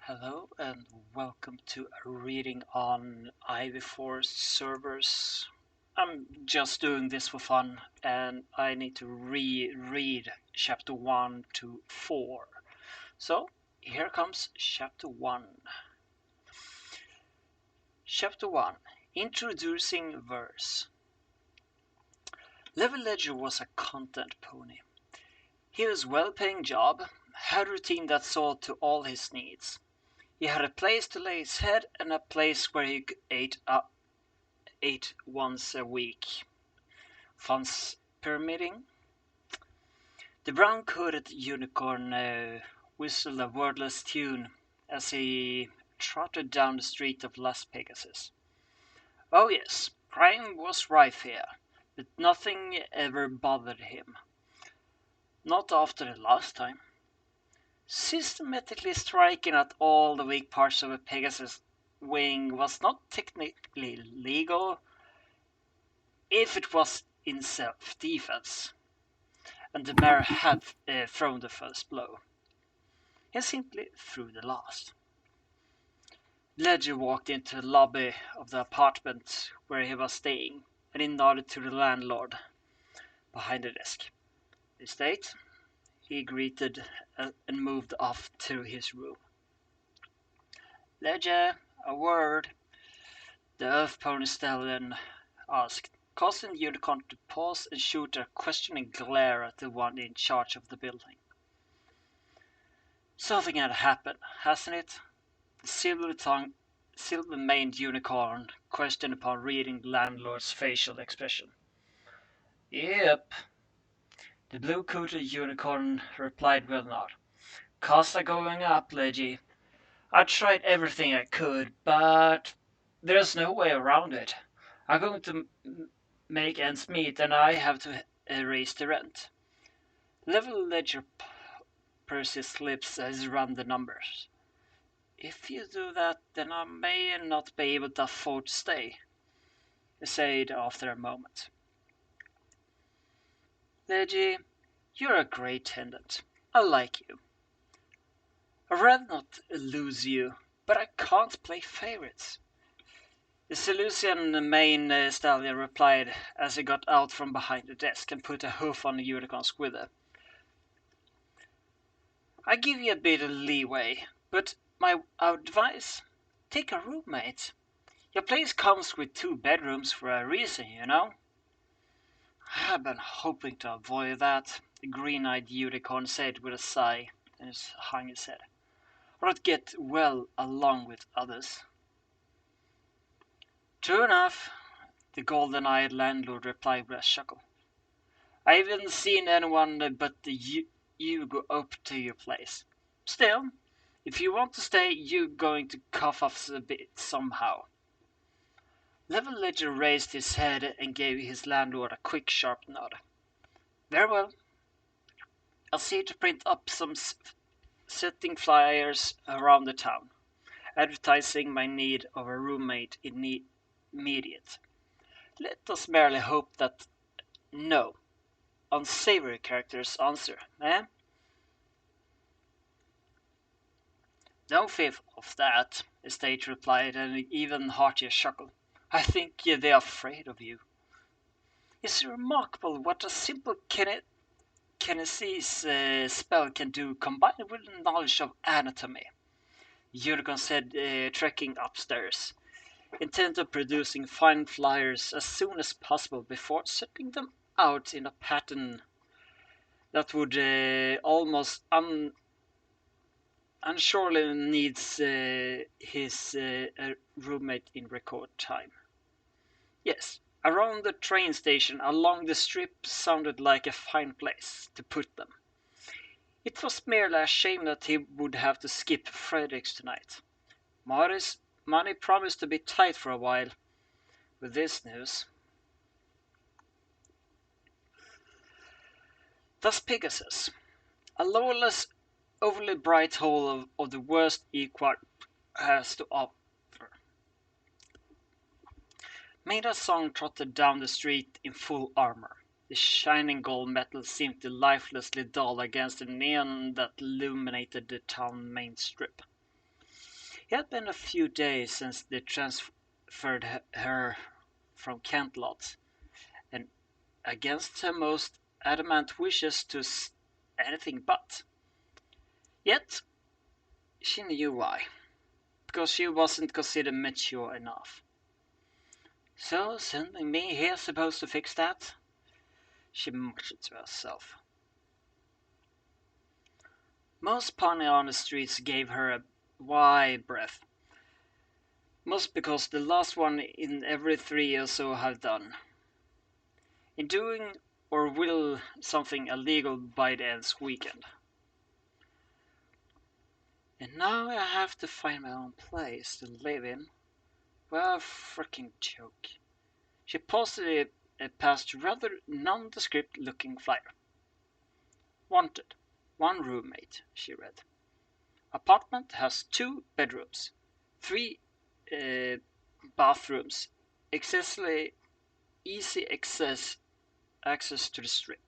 Hello and welcome to a reading on IV4 servers. I'm just doing this for fun and I need to reread chapter 1 to 4. So here comes chapter 1. Chapter 1 Introducing Verse. Level Ledger was a content pony. He was a well-paying job, had a routine that saw to all his needs. He had a place to lay his head and a place where he ate once a week. Funds permitting. The brown-coated unicorn whistled a wordless tune as he trotted down the street of Las Pegasus. Oh yes, crime was rife here, but nothing ever bothered him. Not after the last time. Systematically striking at all the weak parts of a Pegasus wing was not technically legal if it was in self-defense, and the mayor had thrown the first blow. He simply threw the last. Ledger walked into the lobby of the apartment where he was staying, and he nodded to the landlord behind the desk. Estate? He greeted and moved off to his room. Ledger, a word, the Earth Pony Stallion asked, causing the unicorn to pause and shoot a questioning glare at the one in charge of the building. Something had happened, hasn't it? The silver-maned unicorn questioned upon reading the landlord's facial expression. Yep, the blue-coated unicorn replied with a nod. Costs are going up, Leggy. I tried everything I could, but there's no way around it. I'm going to make ends meet, and I have to raise the rent. Level Ledger pursed his lips as he ran the numbers. If you do that, then I may not be able to afford to stay, he said after a moment. Leggy, you're a great tenant. I like you. I'd rather not lose you, but I can't play favorites. The Seleucian main stallion replied as he got out from behind the desk and put a hoof on the unicorn's wither. I give you a bit of leeway, but my advice, take a roommate. Your place comes with 2 bedrooms for a reason, you know. I've been hoping to avoid that, the green-eyed unicorn said with a sigh, and hung his head. Or not get well along with others. True enough, the golden-eyed landlord replied with a chuckle. I haven't seen anyone but you go up to your place. Still, if you want to stay, you're going to cough off a bit somehow. Level Ledger raised his head and gave his landlord a quick, sharp nod. Very well. I'll see to print up some setting flyers around the town, advertising my need of a roommate immediate. Let us merely hope that no unsavory characters answer, eh? No fear of that, Estate replied, and an even heartier chuckle. I think they're afraid of you. It's remarkable what a simple kinesis spell can do, combined with knowledge of anatomy, Unicorn said, trekking upstairs, intent on producing fine flyers as soon as possible before setting them out in a pattern that would almost unsurely needs his roommate in record time. Yes, around the train station along the strip sounded like a fine place to put them. It was merely a shame that he would have to skip Frederick's tonight. Money promised to be tight for a while with this news. Thus Pegasus, a lawless, overly bright hole of the worst Equark has to offer. Maida's song trotted down the street in full armor. The shining gold metal seemed to lifelessly dull against the neon that illuminated the town main strip. It had been a few days since they transferred her from Cantlot, and against her most adamant wishes to anything but. Yet, she knew why. Because she wasn't considered mature enough. So, sending me here supposed to fix that? She muttered to herself. Most pony on the streets gave her a wide breath. Most because the last one in every 3 or so have done. In doing or will something illegal by the ends weekend. And now I have to find my own place to live in. Well, freaking joke. She posted it past a rather nondescript looking flyer. Wanted. One roommate, she read. Apartment has 2 bedrooms, 3 uh, bathrooms, excessively easy access to the strip.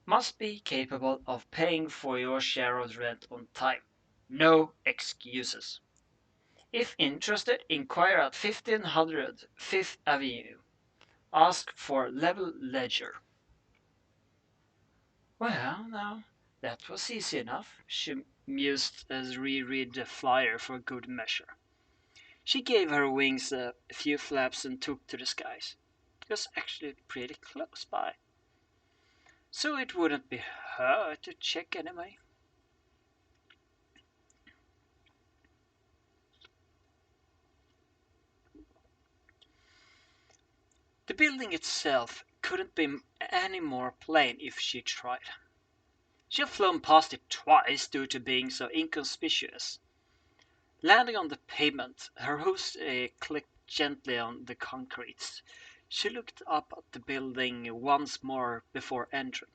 Must be capable of paying for your share of rent on time. No excuses. If interested, inquire at 1500 Fifth Avenue. Ask for level ledger. Well, now, that was easy enough, she mused as reread the flyer for good measure. She gave her wings a few flaps and took to the skies. It was actually pretty close by. So it wouldn't be hurt to check anyway. The building itself couldn't be any more plain if she tried. She had flown past it twice due to being so inconspicuous. Landing on the pavement, her hooves clicked gently on the concrete. She looked up at the building once more before entering.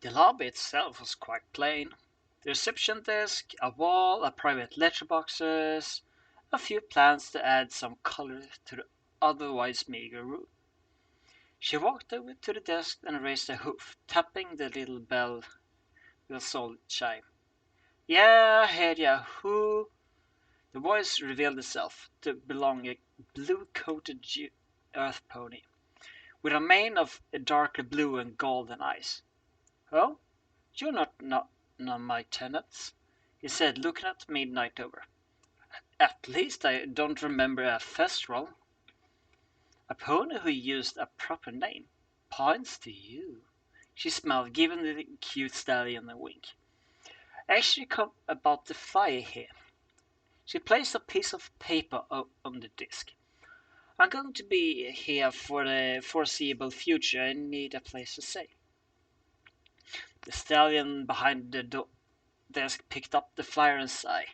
The lobby itself was quite plain. The reception desk, a wall, a private letterboxes, a few plants to add some color to the otherwise meager room. She walked over to the desk and raised a hoof, tapping the little bell with a solid chime. Yeah, heard ya. Who? The voice revealed itself to belong a blue-coated earth pony, with a mane of darker blue and golden eyes. Oh, you're not my tenants, he said, looking at Midnight over. At least I don't remember a festival. A pony who used a proper name points to you. She smiled, giving the cute stallion a wink. Actually, come about the fire here. She placed a piece of paper on the desk. I'm going to be here for the foreseeable future and need a place to stay. The stallion behind the desk picked up the flyer and sighed.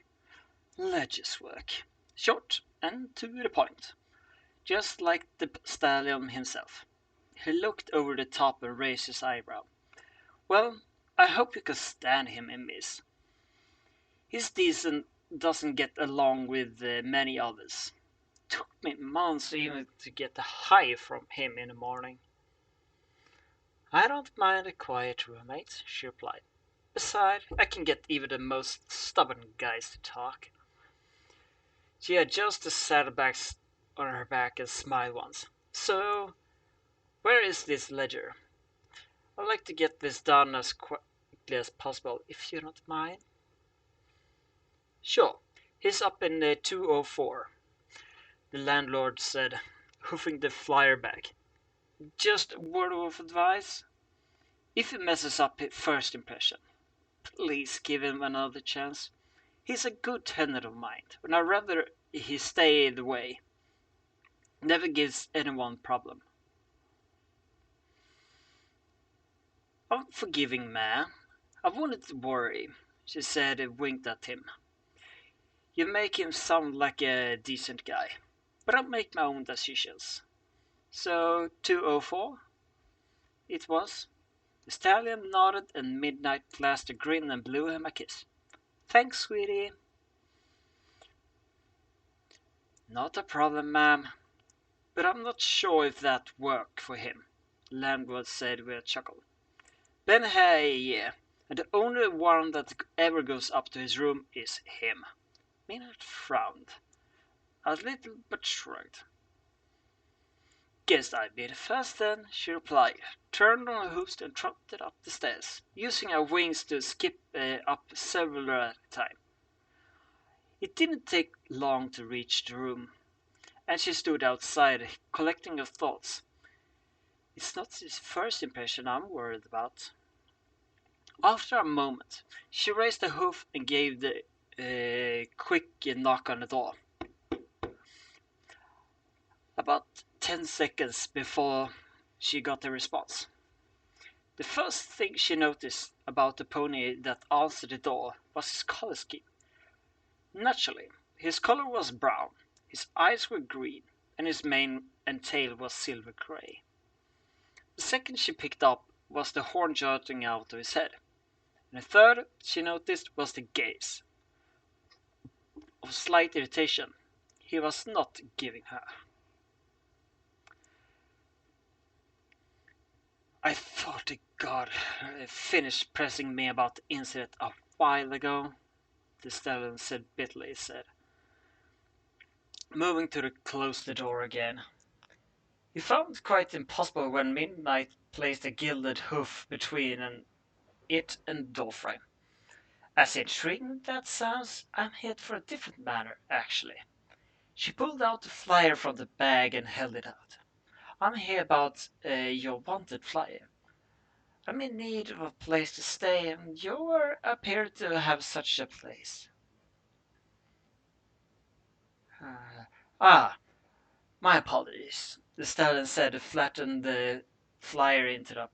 Ledger's work. Short and to the point. Just like the stallion himself. He looked over the top and raised his eyebrow. Well, I hope you can stand him, miss. He's decent, doesn't get along with many others. Took me months even to get a high from him in the morning. I don't mind a quiet roommate, she replied. Besides, I can get even the most stubborn guys to talk. She adjusted the saddlebags on her back and smiled once. So, where is this ledger? I'd like to get this done as quickly as possible, if you don't mind. Sure, he's up in 204, the landlord said, hoofing the flyer back. Just a word of advice. If he messes up his first impression, please give him another chance. He's a good tenant of mine, and I'd rather he stay the way. Never gives anyone problem. I'm forgiving, man. I wouldn't worry, she said and winked at him. You make him sound like a decent guy, but I'll make my own decisions. So, 204? It was. The stallion nodded and Midnight glanced a grin and blew him a kiss. Thanks, sweetie. Not a problem, ma'am. But I'm not sure if that worked for him, the landlord said with a chuckle. Been here a year, and the only one that ever goes up to his room is him. Minot frowned a little but shrugged. Guess I'd be the first then, she replied, turned on her hooves and trotted up the stairs, using her wings to skip up several at a time. It didn't take long to reach the room, and she stood outside, collecting her thoughts. It's not his first impression I'm worried about. After a moment, she raised a hoof and gave the quick knock on the door. About 10 seconds before she got a response. The first thing she noticed about the pony that answered the door was his color scheme. Naturally, his color was brown, his eyes were green, and his mane and tail was silver gray. The second she picked up was the horn jutting out of his head, and the third she noticed was the gaze of slight irritation he was not giving her. I thought the god finished pressing me about the incident a while ago, the stallion said bitterly, moving to close the door again. He found it quite impossible when Midnight placed a gilded hoof between it and the doorframe. As intriguing that sounds, I'm here for a different matter, actually. She pulled out the flyer from the bag and held it out. I'm here about your wanted flyer. I'm in need of a place to stay, and you appear to have such a place. Ah, my apologies, the stallion said, and flattened the flyer into the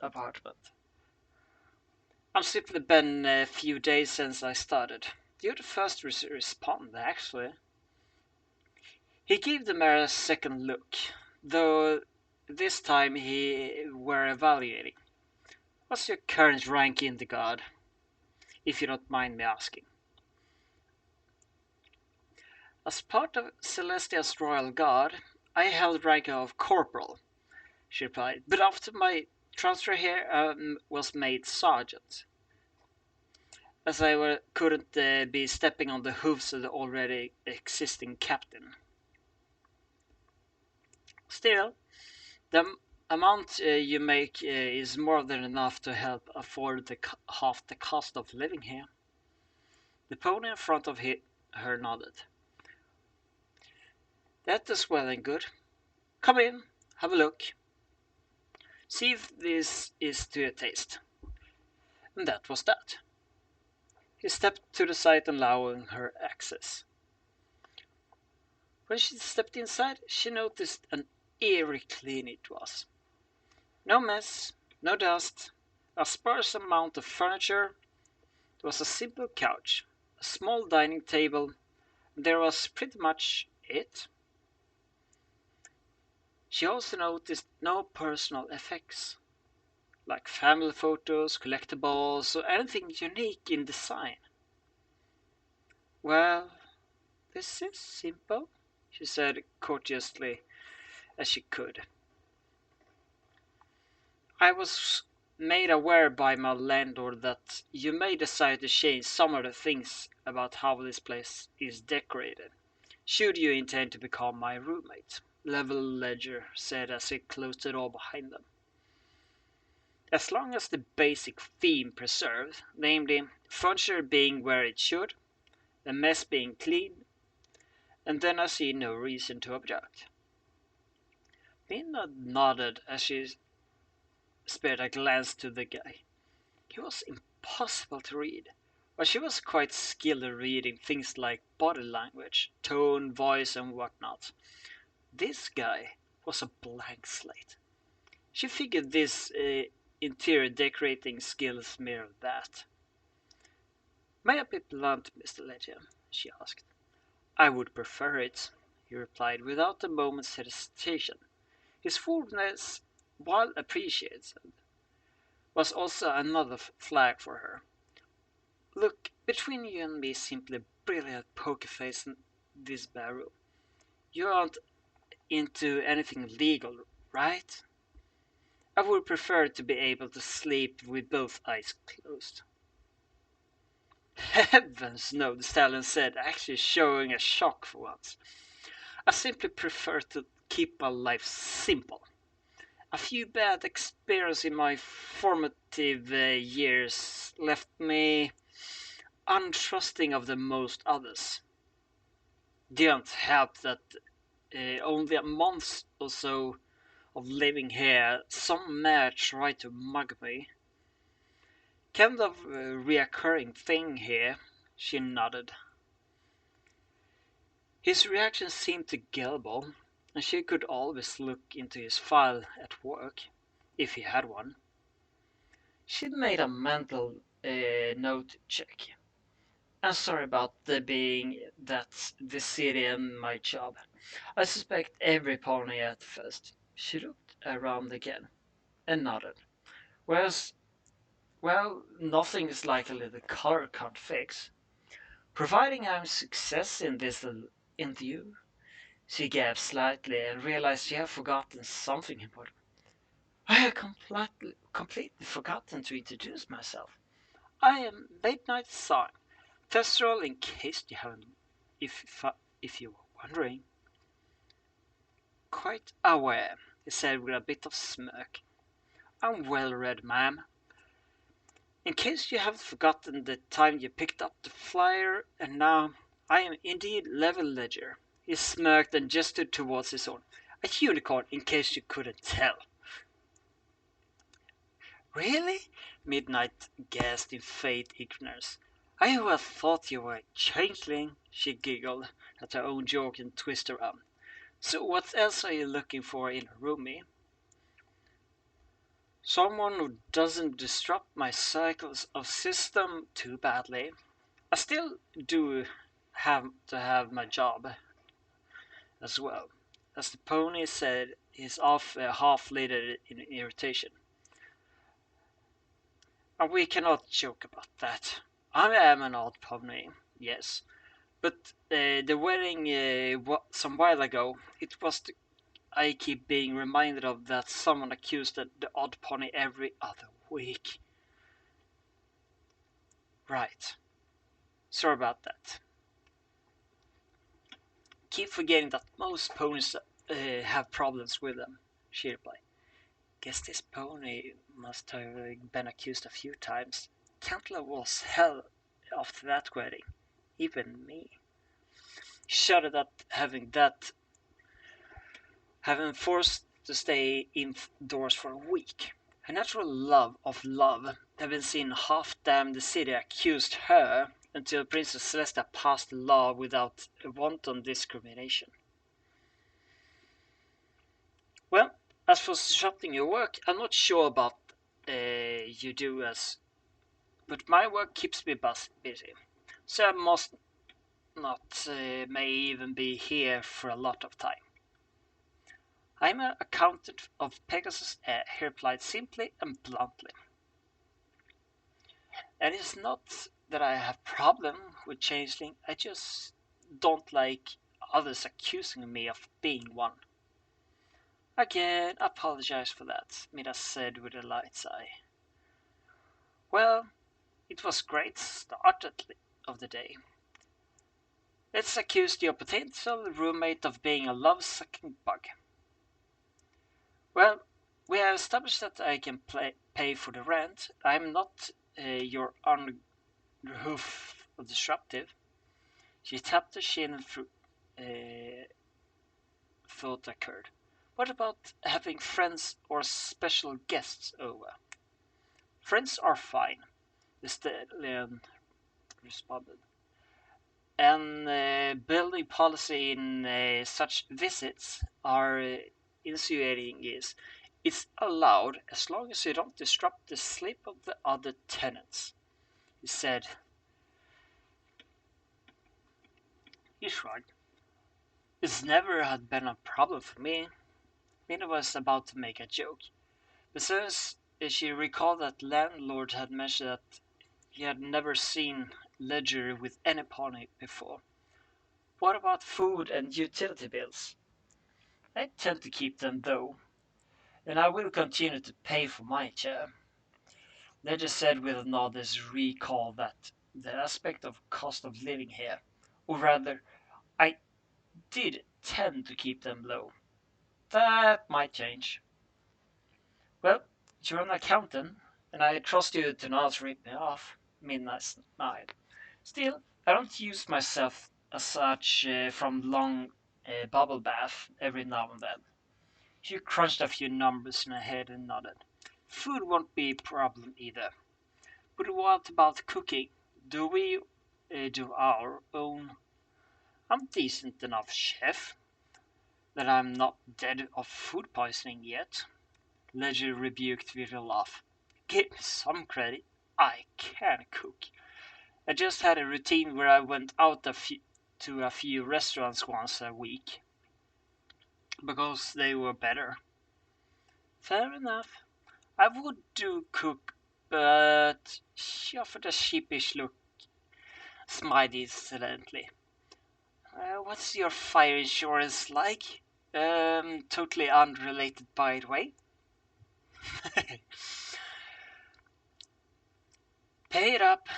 apartment. I've simply been a few days since I started. You're the first to respond, actually. He gave the mare a second look, though this time he were evaluating. What's your current rank in the guard, if you don't mind me asking? As part of Celestia's royal guard, I held rank of corporal, she replied, but after my transfer here was made sergeant, as I couldn't be stepping on the hooves of the already existing captain. Still, the amount you make is more than enough to help afford half the cost of living here. The pony in front of her nodded. That is well and good. Come in, have a look. See if this is to your taste. And that was that. He stepped to the side, allowing her access. When she stepped inside, she noticed an eerie clean it was. No mess, no dust, a sparse amount of furniture. There was a simple couch, a small dining table, and there was pretty much it. She also noticed no personal effects, like family photos, collectibles, or anything unique in design. Well, this is simple, she said courteously as she could. I was made aware by my landlord that you may decide to change some of the things about how this place is decorated, should you intend to become my roommate, Level Ledger said as he closed the door behind them. As long as the basic theme preserved, namely furniture being where it should, the mess being clean, and then I see no reason to object. Mina nodded as she spared a glance to the guy. He was impossible to read, but she was quite skilled at reading things like body language, tone, voice, and whatnot. This guy was a blank slate. She figured this interior decorating skills mirrored that. May I be blunt, Mr. Ledger? She asked. I would prefer it, he replied without a moment's hesitation. His fullness, while appreciated, was also another flag for her. Look, between you and me, simply brilliant poker face in this barroom. You aren't into anything legal, right? I would prefer to be able to sleep with both eyes closed. Heavens no, the stallion said, actually showing a shock for once. I simply prefer to keep my life simple. A few bad experiences in my formative years left me untrusting of the most others. Didn't help that only a month or so of living here, some mare tried to mug me. Kind of a reoccurring thing here, she nodded. His reaction seemed to gullible, and she could always look into his file at work, if he had one. She made a mental note check. I'm sorry about the being that the city and my job. I suspect every pony at first. She looked around again and nodded. Whereas, well, nothing is like a little car can't fix. Providing I'm success in this little interview. She gasped slightly and realized she had forgotten something important. I had completely forgotten to introduce myself. I am Midnight Sun, Thestral, in case you haven't, if you were wondering. Quite aware, he said with a bit of smirk. I'm well read, ma'am. In case you haven't forgotten the time you picked up the flyer, and now I am indeed Level Ledger. He smirked and gestured towards his own. A unicorn, in case you couldn't tell. Really? Midnight gasped in faint ignorance. I would have thought you were a changeling, she giggled at her own joke and twisted around. So what else are you looking for in a roomie? Someone who doesn't disrupt my cycles of system too badly. I still do have to have my job as well. As the pony said, he's off half later in irritation. And we cannot joke about that. I am an odd pony, yes. But the wedding some while ago, it was I keep being reminded of that someone accused the odd pony every other week. Right. Sorry about that. Keep forgetting that most ponies have problems with them, she replied. Guess this pony must have been accused a few times. Cantler was hell after that wedding. Even me. He shuddered at having forced to stay indoors for a week. Her natural love of love, having seen half damn the city accused her until Princess Celesta passed the law without wanton discrimination. Well, as for disrupting your work, I'm not sure about you do as, but my work keeps me busy, so I must not may even be here for a lot of time. I'm an accountant of Pegasus Air, he replied simply and bluntly. And it's not that I have problem with changeling, I just don't like others accusing me of being one. Again, apologize for that, Midas said with a light sigh. Well, it was a great start of the day. Let's accuse your potential roommate of being a love-sucking bug. Well, we have established that I can pay for the rent. I'm not your unroof disruptive. She tapped her chin through thought occurred. What about having friends or special guests over? Friends are fine, the stallion responded. And building policy in such visits are insinuating is it's allowed as long as you don't disrupt the sleep of the other tenants. He said. He shrugged. It's never had been a problem for me. Mina was about to make a joke. Besides, she recalled that landlord had mentioned that he had never seen Ledger with any pony before. What about food and utility bills? I tend to keep them though. and I will continue to pay for my chair. Ledger said with a nod as recall that the aspect of cost of living here, or rather, I did tend to keep them low. That might change. Well, you're an accountant, and I trust you to not rip me off. Midnight smile. Still, I don't use myself as such from long bubble bath every now and then. He crunched a few numbers in her head and nodded. Food won't be a problem either. But what about cooking? Do we do our own? I'm decent enough chef that I'm not dead of food poisoning yet. Ledger rebuked with a laugh. Give me some credit. I can cook. I just had a routine where I went out to a few restaurants once a week because they were better. Fair enough. I would do cook, but she offered a sheepish look, smiled insolently. What's your fire insurance like? Totally unrelated, by the way. Pay it up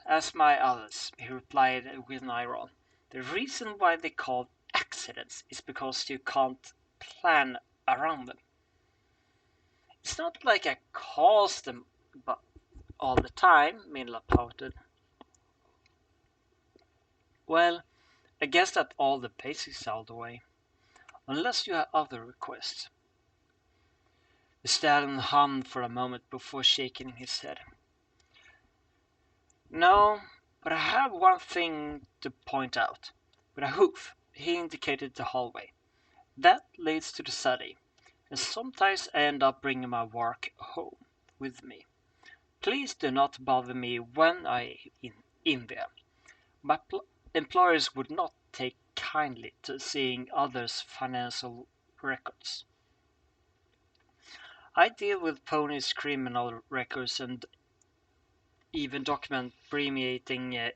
as my others, he replied with an eye roll. The reason why they call accidents is because you can't plan around them. It's not like I cause them but all the time, Minla pouted. Well, I guess that all the basics out of the way. Unless you have other requests. The stallion hummed for a moment before shaking his head. No, but I have one thing to point out. With a hoof, he indicated the hallway. That leads to the study, and sometimes I end up bringing my work home with me. Please do not bother me when I'm in there. My employers would not take kindly to seeing others' financial records. I deal with ponies' criminal records and even document premiating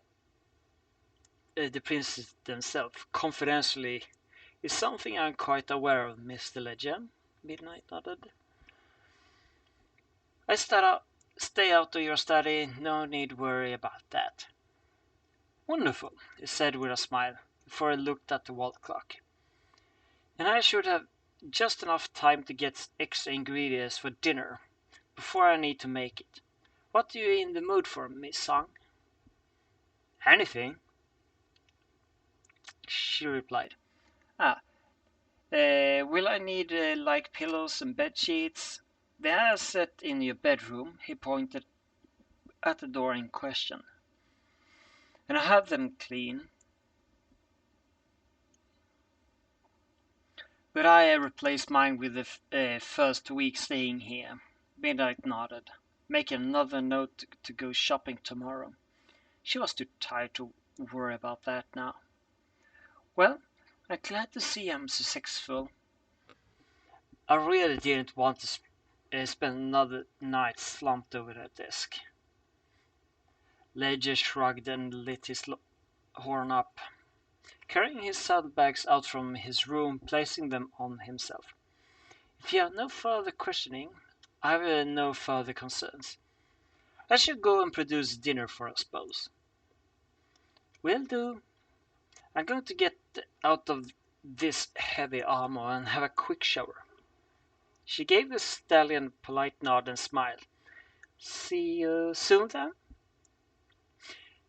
the princes themselves confidentially is something I'm quite aware of, Mr. Legend. Midnight nodded. I stay out of your study, no need worry about that. Wonderful, he said with a smile, before he looked at the wall clock. And I should have just enough time to get extra ingredients for dinner before I need to make it. What are you in the mood for, Miss Song? Anything, she replied. Will I need like pillows and bed sheets? They are set in your bedroom, he pointed at the door in question. And I have them clean. But I replaced mine with the first week staying here. Midnight nodded, making another note to go shopping tomorrow. She was too tired to worry about that now. Well, I'm glad to see I'm successful. I really didn't want to spend another night slumped over the desk. Ledger shrugged and lit his horn up, carrying his saddlebags out from his room, placing them on himself. If you have no further questioning, I have no further concerns. I should go and produce dinner for us both. Will do. I'm going to get out of this heavy armor and have a quick shower. She gave the stallion a polite nod and smiled. See you soon then?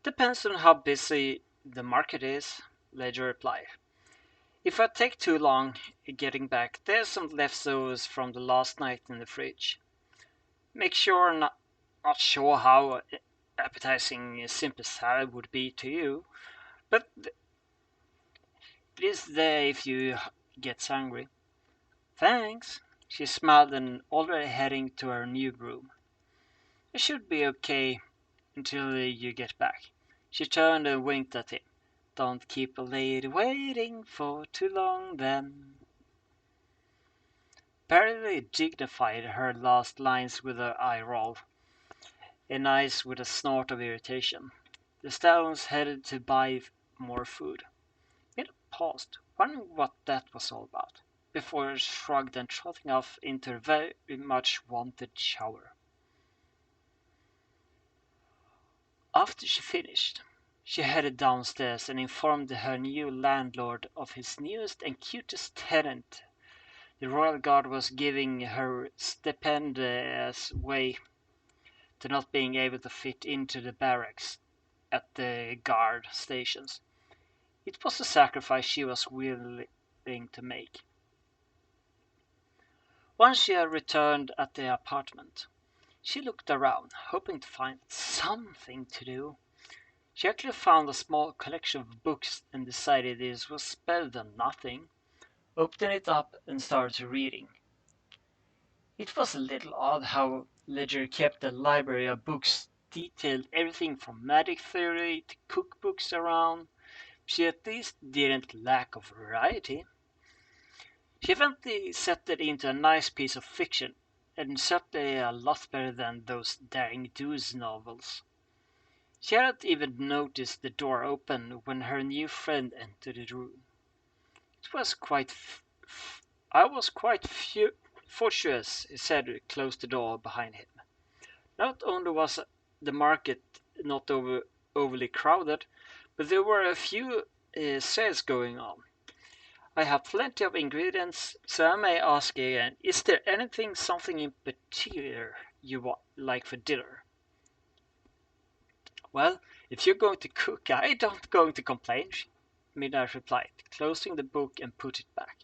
Depends on how busy the market is, Ledger replied. If I take too long getting back, there's some leftovers from the last night in the fridge. Make sure not sure how appetizing a simple salad would be to you, but it is there if you get hungry. Thanks. She smiled and already heading to her new room. It should be okay until you get back. She turned and winked at him. Don't keep a lady waiting for too long then. Barely dignified her last lines with her eye roll, and eyes with a snort of irritation. The stallions headed to buy more food. It paused, wondering what that was all about. before shrugged and trotting off into a very much wanted shower. After she finished, she headed downstairs and informed her new landlord of his newest and cutest tenant. The royal guard was giving her stupendous way to not being able to fit into the barracks at the guard stations. It was a sacrifice she was willing to make. Once she had returned at the apartment, she looked around, hoping to find something to do. She actually found a small collection of books and decided this was better than nothing. Opened it up and started reading. It was a little odd how Ledger kept a library of books, detailed everything from magic theory to cookbooks around. She at least didn't lack of variety. She eventually set it into a nice piece of fiction, and certainly a lot better than those daring do's novels. She hadn't even noticed the door open when her new friend entered the room. It was I was quite fortuitous, he said, closed the door behind him. Not only was the market not overly crowded, but there were a few sales going on. I have plenty of ingredients, so I may ask again, is there something in particular you like for dinner? Well, if you're going to cook, I don't going to complain, Midnight replied, closing the book and put it back.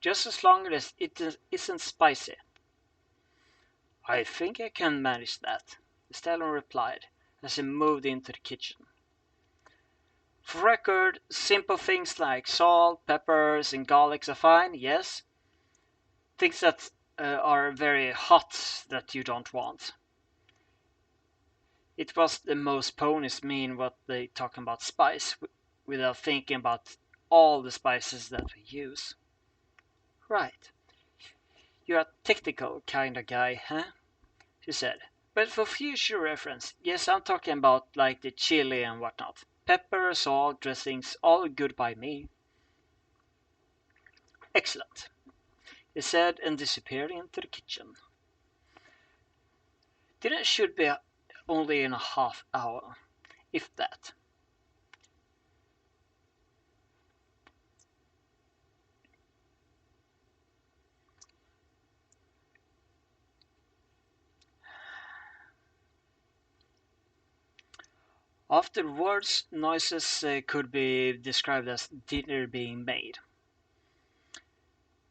Just as long as it isn't spicy. I think I can manage that, Stellan replied as he moved into the kitchen. For record, simple things like salt, peppers, and garlics are fine, yes. Things that are very hot that you don't want. It was the most ponies mean what they talking about spice without thinking about all the spices that we use. Right. You're a technical kind of guy, huh? She said. But for future reference, yes, I'm talking about like the chili and whatnot. Pepper, salt, dressings, all good by me. Excellent, he said and disappeared into the kitchen. Dinner should be only in a half hour, if that. Afterwards, noises could be described as dinner being made.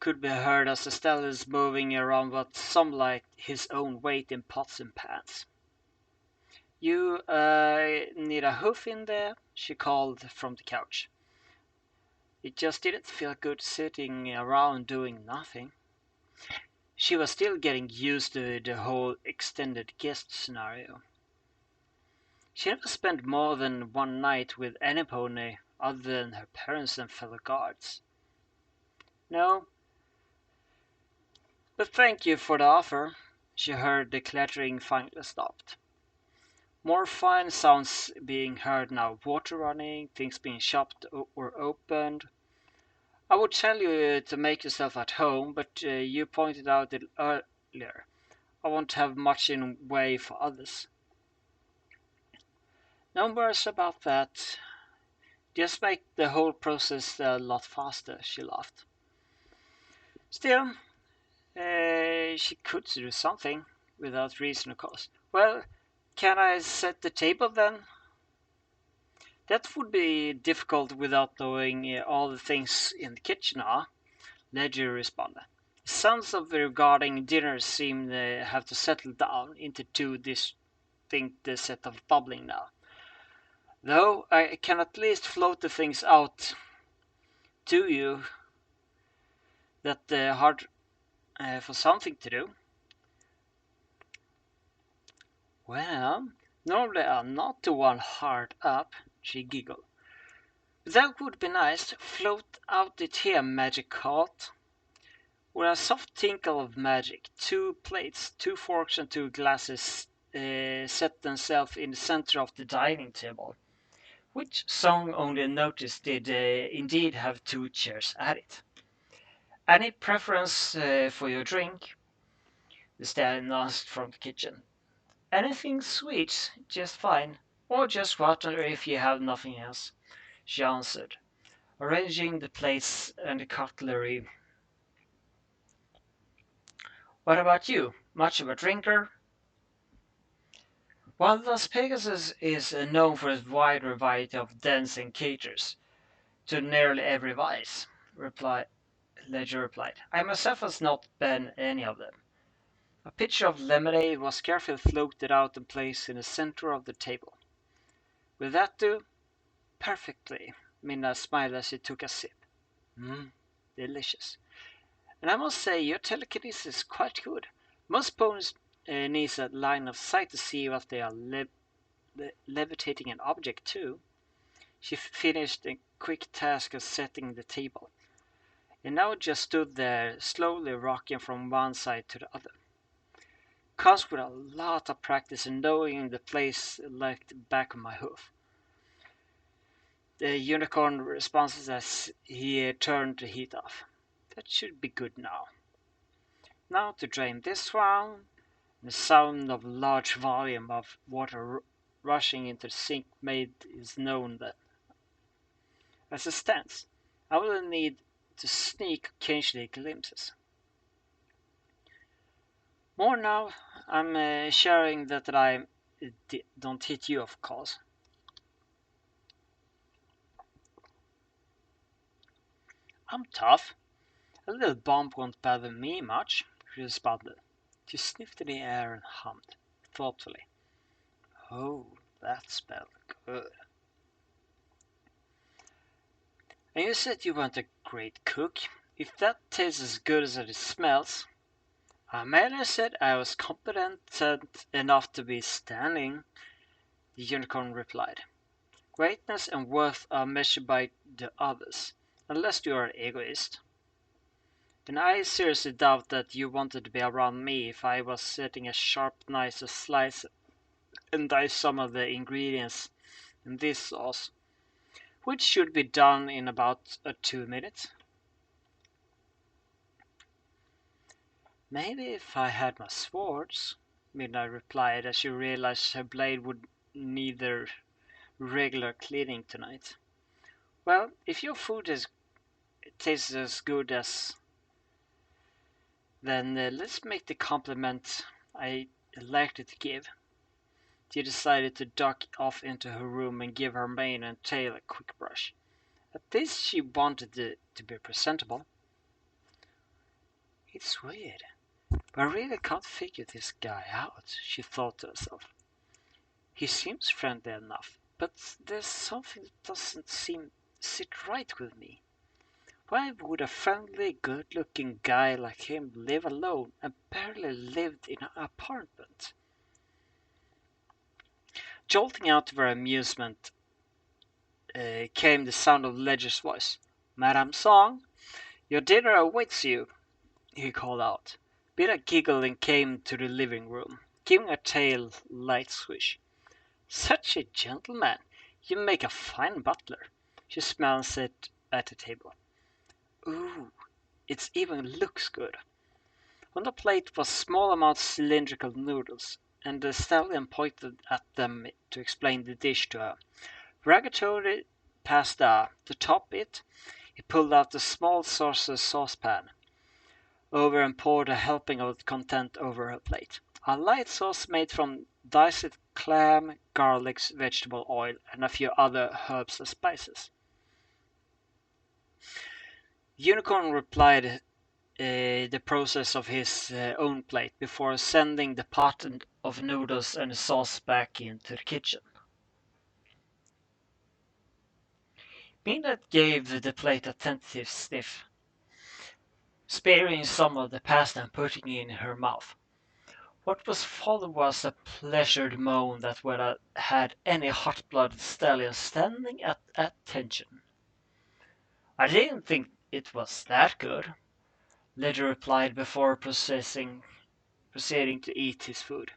Could be heard as Estelle is moving around with some like his own weight in pots and pans. You need a hoof in there, she called from the couch. It just didn't feel good sitting around doing nothing. She was still getting used to the whole extended guest scenario. She never spent more than one night with any pony other than her parents and fellow guards. No, but thank you for the offer. She heard the clattering finally stopped. More fine sounds being heard now, water running, things being chopped or opened. I would tell you to make yourself at home, but you pointed out it earlier. I won't have much in way for others. No worries about that. Just make the whole process a lot faster, she laughed. Still, she could do something without reason, of course. Well, can I set the table then? That would be difficult without knowing all the things in the kitchen are, Ledger responded. Sounds of regarding dinner seem to have to settle down into two distinct set of bubbling now. Though I can at least float the things out to you that hard for something to do. Well, normally I'm not the one hard up, she giggled. But that would be nice to float out it here, magic cart. With a soft tinkle of magic, two plates, two forks, and two glasses set themselves in the center of the dining table, which Song only noticed did indeed have two chairs at it. Any preference for your drink? The stallion asked from the kitchen. Anything sweet, just fine. Or just water if you have nothing else, she answered, arranging the plates and the cutlery. What about you? Much of a drinker? While Las Pegasus is known for its wide variety of dancing caters to nearly every vice, Ledger replied, I myself has not been any of them. A pitcher of lemonade was carefully floated out and placed in the center of the table. Will that do? Perfectly, Minna smiled as she took a sip. Delicious. And I must say, your telekinesis is quite good. Most ponies need a line of sight to see what they are levitating an object to. She finished the quick task of setting the table, and now just stood there, slowly rocking from one side to the other. Comes with a lot of practice and knowing the place like the back of my hoof. The unicorn responds as he turned the heat off. That should be good now. Now to drain this one. The sound of large volume of water rushing into the sink made is known that. As it stands, I will need to sneak occasionally glimpses. More now, I'm sharing that I don't hit you, of course. I'm tough. A little bump won't bother me much, she responded. She sniffed in the air and hummed, thoughtfully. Oh, that smelled good. And you said you weren't a great cook. If that tastes as good as it smells, I merely said I was competent enough to be standing, the unicorn replied. Greatness and worth are measured by the others, unless you are an egoist. And I seriously doubt that you wanted to be around me if I was setting a sharp knife to slice and dice some of the ingredients in this sauce, which should be done in about 2 minutes. Maybe if I had my swords, Midnight replied as she realized her blade would need regular cleaning tonight. Well, if your food tastes as good as, then let's make the compliment I elected to give. She decided to duck off into her room and give her mane and tail a quick brush. At least she wanted it to be presentable. It's weird, but I really can't figure this guy out, she thought to herself. He seems friendly enough, but there's something that doesn't sit right with me. Why would a friendly, good-looking guy like him live alone and barely lived in an apartment? Jolting out of her amusement came the sound of Ledger's voice. Madame Song, your dinner awaits you, he called out. Bida giggled and came to the living room, giving her tail a light swish. Such a gentleman! You make a fine butler, she smiled and sat at the table. Ooh, it even looks good. On the plate was small amounts of cylindrical noodles, and the stallion pointed at them to explain the dish to her. Rigatoni pasta. To top it, he pulled out a small saucepan over and poured a helping of the content over her plate. A light sauce made from diced clam, garlic, vegetable oil, and a few other herbs and spices. Unicorn replied the process of his own plate before sending the pot of noodles and sauce back into the kitchen. Midnight gave the plate a tentative sniff, sparing some of the pasta and putting it in her mouth. What was followed was a pleasured moan that would have had any hot-blooded stallion standing at attention. I didn't think it was that good, Ledger replied before proceeding to eat his food.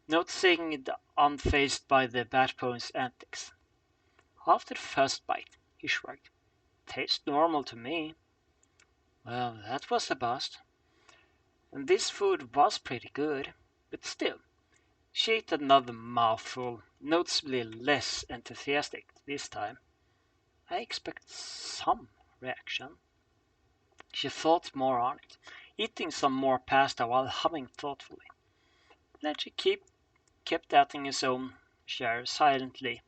Noticing it unfazed by the bat pony's antics. After the first bite, he shrugged. Tastes normal to me. Well, that was a bust. And this food was pretty good, but still, she ate another mouthful, noticeably less enthusiastic this time. I expect some reaction. She thought more on it, eating some more pasta while humming thoughtfully. Then she kept at in his own chair silently,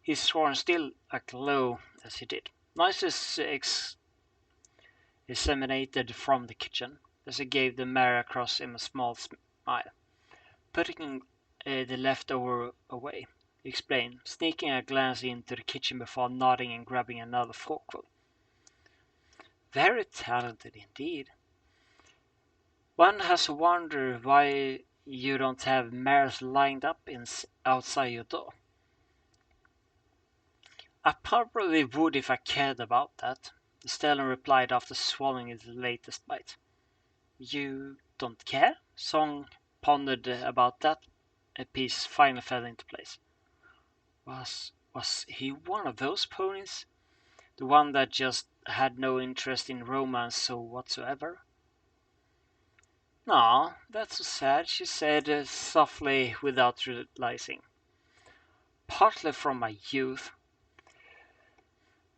his horn still aglow as he did. Noises emanated from the kitchen, as he gave the mare across him a small smile. Putting the leftover away, he explained, sneaking a glance into the kitchen before nodding and grabbing another forkful. Very talented indeed. One has wondered why you don't have mares lined up outside your door. I probably would if I cared about that, the stallion replied after swallowing his latest bite. You don't care? Song pondered about that. A piece finally fell into place. Was he one of those ponies? The one that just had no interest in romance so whatsoever? No, that's so sad, she said softly without realizing. Partly from my youth,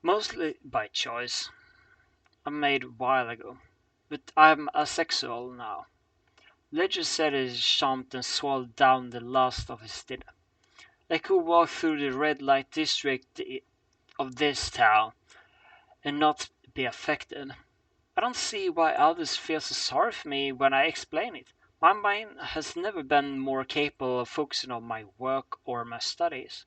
mostly by choice. I made a while ago, but I'm asexual now. Ledger said he chomped and swallowed down the last of his dinner. I could walk through the red light district of this town and not be affected. I don't see why others feel so sorry for me when I explain it. My mind has never been more capable of focusing on my work or my studies.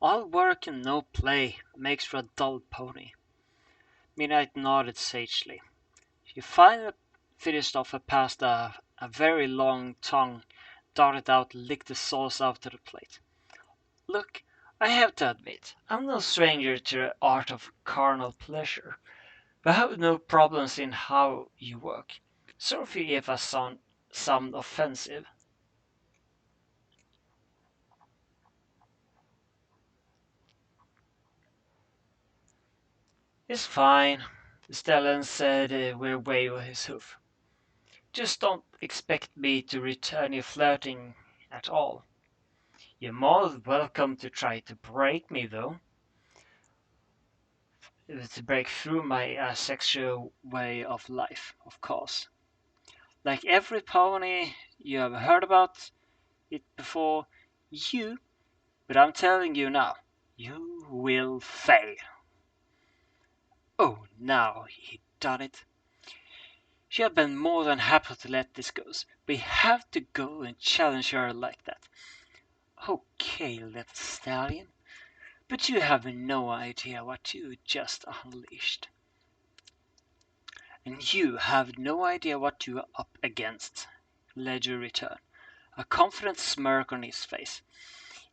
All work and no play makes for a dull pony. Midnight nodded sagely. She finally finished off her pasta. A very long tongue darted out and licked the sauce out of the plate. Look, I have to admit, I'm no stranger to the art of carnal pleasure, but I have no problems in how you work. Sorry if I sound offensive. It's fine, the stallion said with a wave of his hoof. Just don't expect me to return your flirting at all. You're more than welcome to try to break me, though. To break through my asexual way of life, of course. Like every pony you have heard about it before, you, but I'm telling you now, you will fail. Oh, now he done it. She had been more than happy to let this go. We have to go and challenge her like that. Okay, little stallion, but you have no idea what you just unleashed. And you have no idea what you are up against, Ledger returned, a confident smirk on his face,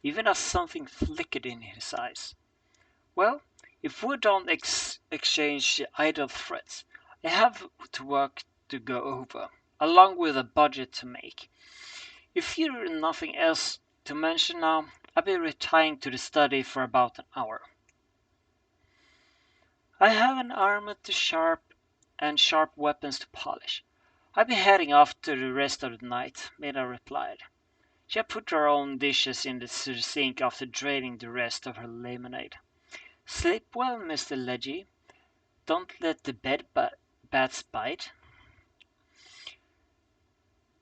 even as something flickered in his eyes. Well, if we don't exchange idle threats, I have to work to go over, along with a budget to make. If you've nothing else to mention now, I'll be retiring to the study for about an hour. I have an armor to sharp weapons to polish. I'll be heading off to the rest of the night, Mina replied. She had put her own dishes in the sink after draining the rest of her lemonade. Sleep well, Mr. Ledgy. Don't let the bats bite.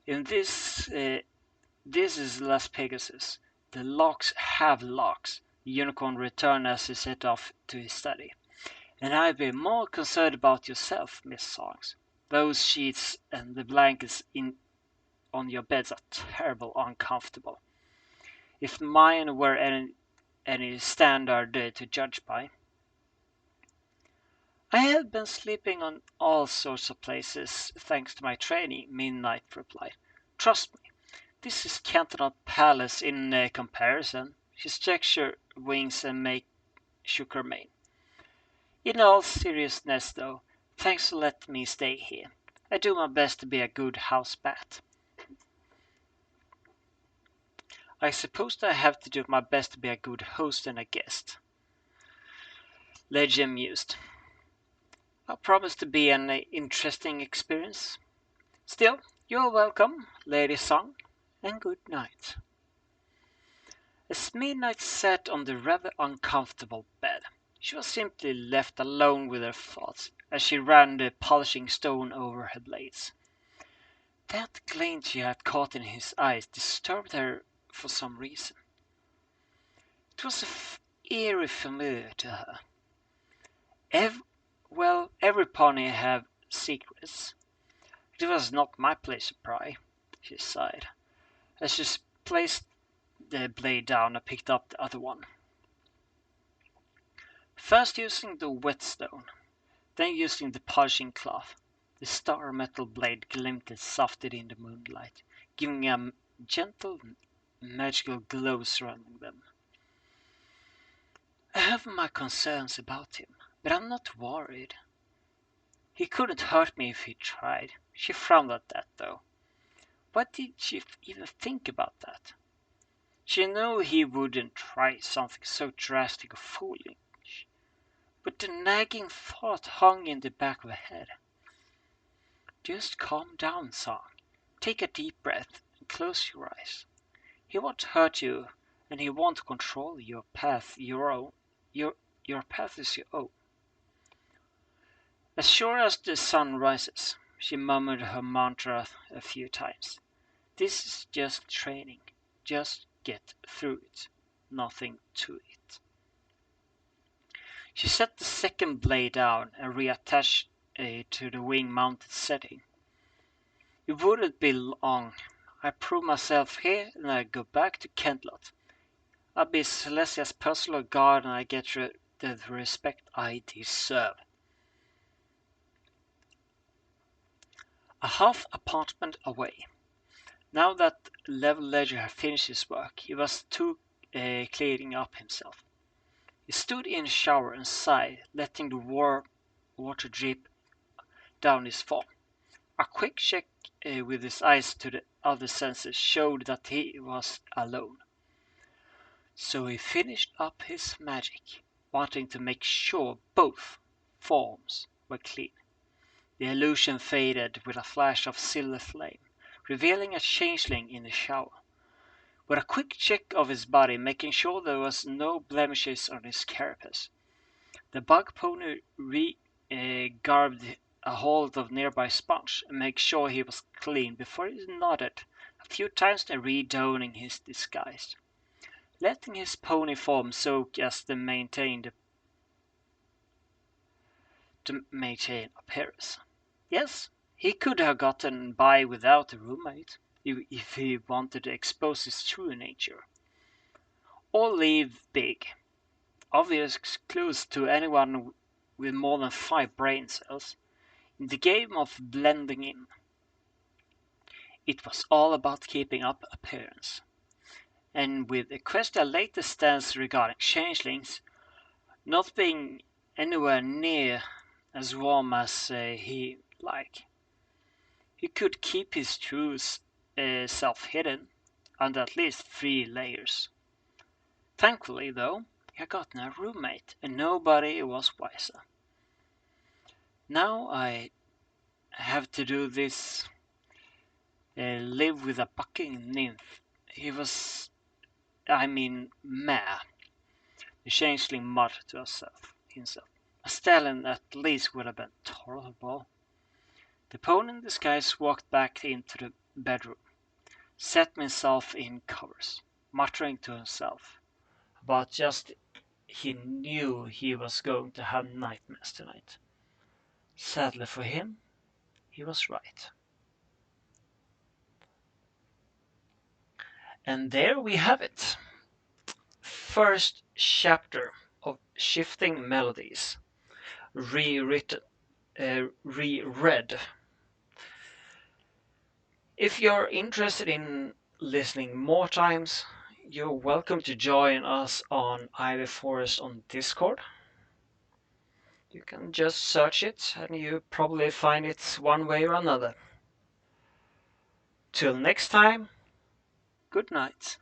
In this is Las Pegasus. The locks have locks. The unicorn returned as he set off to his study. And I'd be more concerned about yourself, Miss Songs. Those sheets and the blankets on your beds are terrible uncomfortable. If mine were any standard to judge by. I have been sleeping on all sorts of places thanks to my training, Midnight replied. Trust me, this is Cantonal Palace in comparison. She stretched her wings and shook her mane. In all seriousness, though, thanks for letting me stay here. I do my best to be a good house bat. I suppose I have to do my best to be a good host and a guest. Legend mused. I promise to be an interesting experience. Still, you're welcome, Lady Song, and good night. As Midnight sat on the rather uncomfortable bed, she was simply left alone with her thoughts as she ran the polishing stone over her blades. That glint she had caught in his eyes disturbed her for some reason. It was eerie familiar to her. Every pony have secrets. It was not my place to pry, she sighed, as she placed the blade down and picked up the other one. First using the whetstone, then using the polishing cloth, the star metal blade glinted softly in the moonlight, giving a gentle, magical glow surrounding them. I have my concerns about him, but I'm not worried. He couldn't hurt me if he tried. She frowned at that, though. Why did she even think about that? She knew he wouldn't try something so drastic or foolish, but the nagging thought hung in the back of her head. Just calm down, Song. Take a deep breath and close your eyes. He won't hurt you, and he won't control your path. Your path is your own. As sure as the sun rises, she murmured her mantra a few times. This is just training. Just get through it. Nothing to it. She set the second blade down and reattached it to the wing-mounted setting. It wouldn't be long. I prove myself here and I go back to Kentlot. I'll be Celestia's personal guard and I get the respect I deserve. A half apartment away. Now that Level Ledger had finished his work, he was cleaning up himself. He stood in the shower and sighed, letting the warm water drip down his form. A quick check with his eyes to the other senses showed that he was alone. So he finished up his magic, wanting to make sure both forms were clean. The illusion faded with a flash of silver flame, revealing a changeling in the shower. With a quick check of his body, making sure there was no blemishes on his carapace, the bug pony garbed a hold of nearby sponge and made sure he was clean before he nodded a few times and redonning his disguise, letting his pony form soak as to maintain appearance. Yes, he could have gotten by without a roommate if he wanted to expose his true nature. Or leave big, obvious clues to anyone with more than 5 brain cells. In the game of blending in, it was all about keeping up appearance. And with Equestria's latest stance regarding changelings not being anywhere near as warm as he liked, he could keep his true self hidden under at least 3 layers. Thankfully, though, he had gotten a roommate, and nobody was wiser. Now I have to do this, live with a bucking nymph. Meh, the changeling muttered to himself. A stallion at least would have been tolerable. The pony in disguise walked back into the bedroom, set himself in covers, muttering to himself. But just he knew he was going to have nightmares tonight. Sadly for him, he was right. And there we have it. First chapter of Shifting Melodis, reread. If you're interested in listening more times, you're welcome to join us on Ivy Forest on Discord. You can just search it and you probably find it one way or another. Till next time, good night.